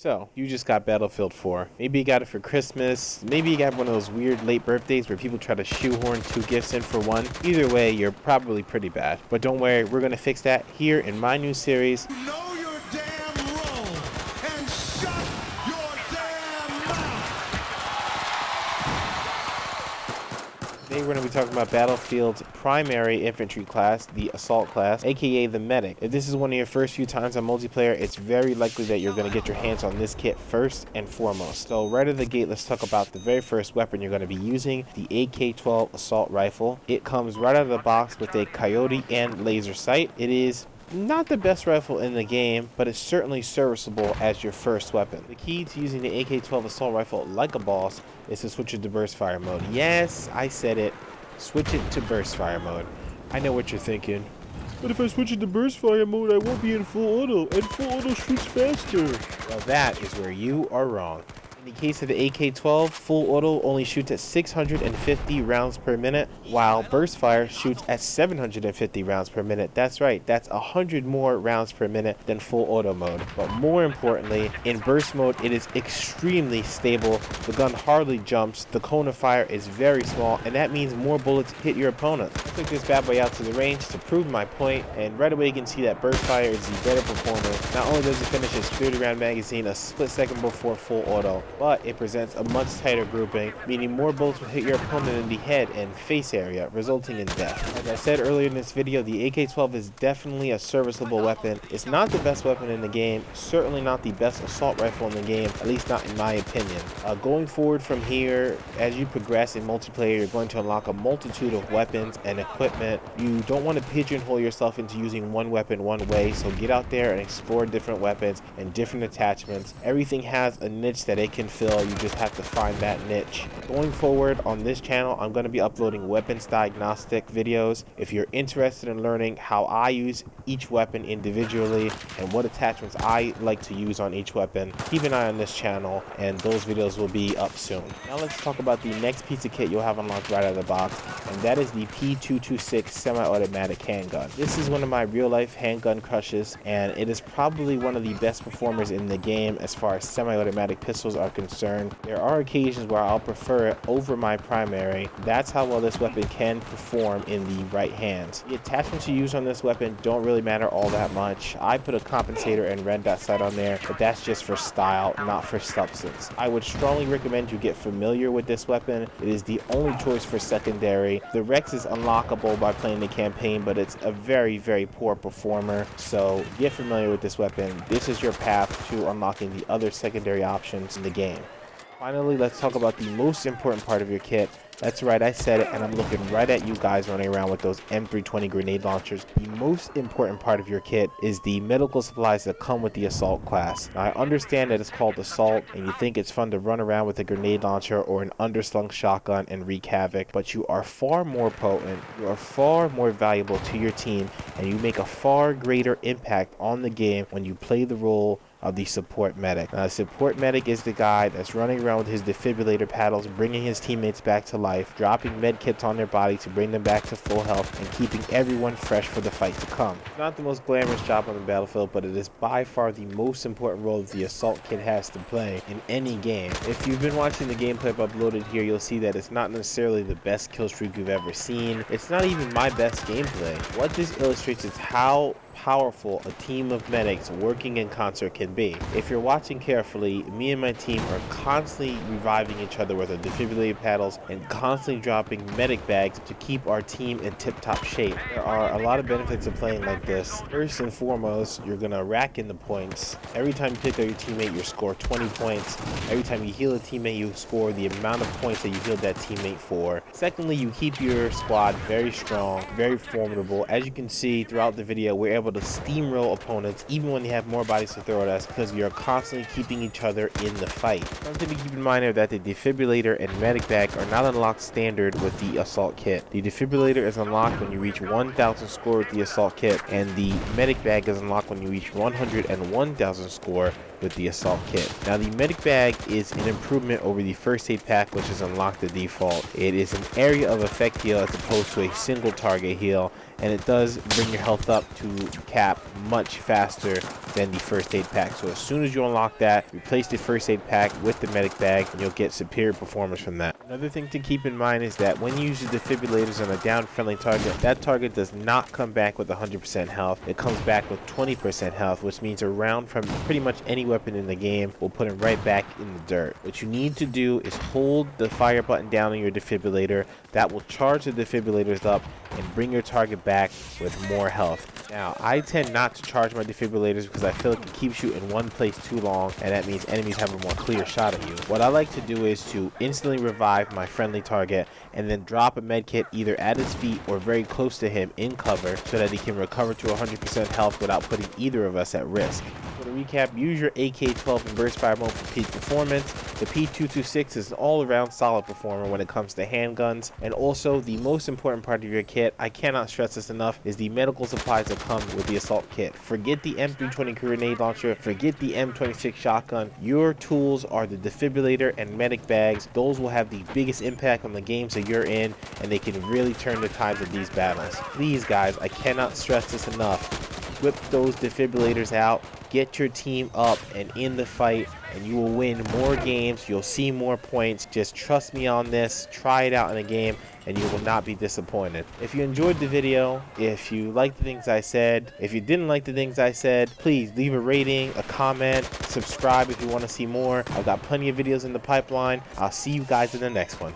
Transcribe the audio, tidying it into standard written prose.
So, you just got Battlefield 4. Maybe you got it for Christmas. Maybe you got one of those weird late birthdays where people try to shoehorn 2 gifts in for one. Either way, you're probably pretty bad. But don't worry, we're going to fix that here in my new series. Know your damn role and shut your damn mouth. Today we're going to be talking about Battlefield's primary infantry class, the assault class, aka the medic. If this is one of your first few times on multiplayer, it's very likely that you're going to get your hands on this kit first and foremost. So right out of the gate, let's talk about the very first weapon you're going to be using, the AK-12 assault rifle. It comes right out of the box with a coyote and laser sight. It is not the best rifle in the game, but it's certainly serviceable as your first weapon. The key to using the AK-12 assault rifle like a boss is to switch it to burst fire mode. Yes, I said it. Switch it to burst fire mode. I know what you're thinking. But if I switch it to burst fire mode, I won't be in full auto, and full auto shoots faster. Well, that is where you are wrong. In the case of the AK-12, full auto only shoots at 650 rounds per minute, while burst fire shoots at 750 rounds per minute. That's right, that's 100 more rounds per minute than full auto mode. But more importantly, in burst mode, it is extremely stable. The gun hardly jumps, the cone of fire is very small, and that means more bullets hit your opponent. I took this bad boy out to the range to prove my point, and right away you can see that burst fire is the better performer. Not only does it finish its 30 round magazine a split second before full auto, but it presents a much tighter grouping, meaning more bullets will hit your opponent in the head and face area, resulting in death. As I said earlier in this video, the AK-12 is definitely a serviceable weapon. It's not the best weapon in the game, certainly not the best assault rifle in the game, at least not in my opinion. Going forward from here, as you progress in multiplayer, you're going to unlock a multitude of weapons and equipment. You don't want to pigeonhole yourself into using one weapon one way, so get out there and explore different weapons and different attachments. Everything has a niche that it can fill. You just have to find that niche. Going forward on this channel, I'm going to be uploading weapons diagnostic videos. If you're interested in learning how I use each weapon individually and what attachments I like to use on each weapon, keep an eye on this channel and those videos will be up soon. Now let's talk about the next piece of kit you'll have unlocked right out of the box, and that is the P226 semi-automatic handgun. This is one of my real life handgun crushes, and it is probably one of the best performers in the game as far as semi-automatic pistols are concerned. There are occasions where I'll prefer it over my primary. That's how well this weapon can perform in the right hands. The attachments you use on this weapon don't really matter all that much. I put a compensator and red dot sight on there, but that's just for style, not for substance. I would strongly recommend you get familiar with this weapon. It is the only choice for secondary. The Rex is unlockable by playing the campaign, but it's a very, very poor performer, so get familiar with this weapon. This is your path to unlocking the other secondary options in the game. Finally, let's talk about the most important part of your kit. That's right, I said it, and I'm looking right at you guys running around with those M320 grenade launchers. The most important part of your kit is the medical supplies that come with the assault class. Now, I understand that it's called assault, and you think it's fun to run around with a grenade launcher or an underslung shotgun and wreak havoc, but you are far more potent, you are far more valuable to your team, and you make a far greater impact on the game when you play the role of the support medic. Now, the support medic is the guy that's running around with his defibrillator paddles, bringing his teammates back to life, dropping med kits on their body to bring them back to full health, and keeping everyone fresh for the fight to come. It's not the most glamorous job on the battlefield, but it is by far the most important role that the assault kit has to play in any game. If you've been watching the gameplay I've uploaded here, you'll see that it's not necessarily the best kill streak you've ever seen. It's not even my best gameplay. What this illustrates is how powerful a team of medics working in concert can be. If you're watching carefully, me and my team are constantly reviving each other with our defibrillator paddles and constantly dropping medic bags to keep our team in tip-top shape. There are a lot of benefits of playing like this. First and foremost, you're gonna rack in the points. Every time you pick up your teammate, you score 20 points. Every time you heal a teammate, you score the amount of points that you healed that teammate for. Secondly, you keep your squad very strong, very formidable. As you can see throughout the video, we're able to steamroll opponents even when they have more bodies to throw at us because we are constantly keeping each other in the fight. Something to keep in mind is that the defibrillator and medic bag are not unlocked standard with the assault kit. The defibrillator is unlocked when you reach 1000 score with the assault kit, and the medic bag is unlocked when you reach 101,000 score with the assault kit. Now, the medic bag is an improvement over the first aid pack, which is unlocked the default. It is an area of effect heal as opposed to a single target heal, and it does bring your health up to cap much faster than the first aid pack. So as soon as you unlock that, replace the first aid pack with the medic bag, and you'll get superior performance from that. Another thing to keep in mind is that when you use the defibrillators on a down friendly target, that target does not come back with 100% health. It comes back with 20% health, which means a round from pretty much any weapon in the game will put him right back in the dirt. What you need to do is hold the fire button down on your defibrillator. That will charge the defibrillators up and bring your target back with more health. Now, I tend not to charge my defibrillators because I feel like it keeps you in one place too long, and that means enemies have a more clear shot at you. What I like to do is to instantly revive my friendly target and then drop a medkit either at his feet or very close to him in cover so that he can recover to 100% health without putting either of us at risk. So to recap, use your AK-12 and burst fire mode for peak performance. The P226 is an all-around solid performer when it comes to handguns, and also the most important part of your kit, I cannot stress this enough, is the medical supplies that come with the assault kit. Forget the M320 grenade launcher, forget the M26 shotgun. Your tools are the defibrillator and medic bags. Those will have the biggest impact on the games that you're in, and they can really turn the tides of these battles. Please guys, I cannot stress this enough. Whip those defibrillators out, get your team up and in the fight, and you will win more games. You'll see more points. Just trust me on this. Try it out in a game and you will not be disappointed. If you enjoyed the video, if you liked the things I said, if you didn't like the things I said, please leave a rating, a comment, subscribe if you want to see more. I've got plenty of videos in the pipeline. I'll see you guys in the next one.